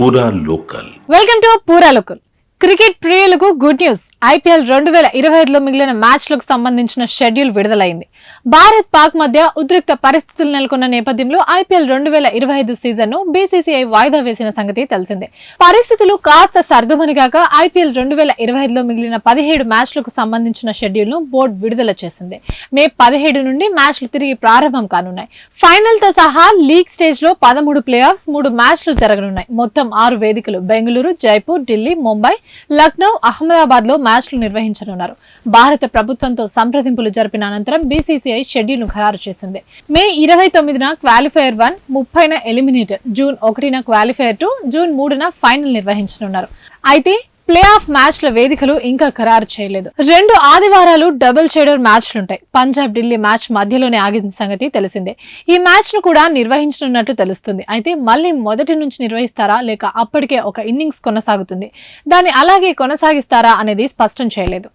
పూరా local. Welcome to పూరా local. Cricket ప్రియులకు గుడ్ న్యూస్. ఐపీఎల్ 2025లో మిగిలిన మ్యాచ్లకు సంబంధించిన షెడ్యూల్ విడుదలైంది. భారత్ పాక్ మధ్య ఉద్రిక్త పరిస్థితులు నెలకొన్న నేపథ్యంలో ఐపీఎల్ 2025 సీజన్ ను బీసీసీఐ వాయిదా వేసిన సంగతి తెలిసిందే. పరిస్థితులు కాస్త సర్దుమణిగాక ఐపీఎల్ 2025లో మిగిలిన 17 మ్యాచ్లకు సంబంధించిన షెడ్యూల్ ను బోర్డు విడుదల చేసింది. మే 17 నుండి మ్యాచ్లు తిరిగి ప్రారంభం కానున్నాయి. ఫైనల్ తో సహా లీగ్ స్టేజ్ లో 13 ప్లే ఆఫ్స్, 3 మ్యాచ్లు జరగనున్నాయి. మొత్తం 6 వేదికలు బెంగళూరు, జైపూర్, ఢిల్లీ, ముంబై, లక్నో, అహ్మదాబాద్ లో మ్యాచ్లు నిర్వహించనున్నారు. భారత ప్రభుత్వంతో సంప్రదింపులు జరిపిన అనంతరం బీసీసీఐ షెడ్యూల్ ను ఖరారు చేసింది. మే 29న క్వాలిఫైయర్ 1, 30న ఎలిమినేటర్, జూన్ 1న క్వాలిఫైయర్ 2, జూన్ 3న ఫైనల్ నిర్వహించనున్నారు. అయితే ప్లే ఆఫ్ మ్యాచ్ల వేదికలు ఇంకా ఖరారు చేయలేదు. 2 ఆదివారాలు డబుల్ షెడ్యూల్ మ్యాచ్లుంటాయి. పంజాబ్ ఢిల్లీ మ్యాచ్ మధ్యలోనే ఆగిన సంగతి తెలిసిందే. ఈ మ్యాచ్ ను కూడా నిర్వహించనున్నట్లు తెలుస్తుంది. అయితే మళ్ళీ మొదటి నుంచి నిర్వహిస్తారా లేక అప్పటికే ఒక ఇన్నింగ్స్ కొనసాగుతుంది, దాన్ని అలాగే కొనసాగిస్తారా అనేది స్పష్టం చేయలేదు.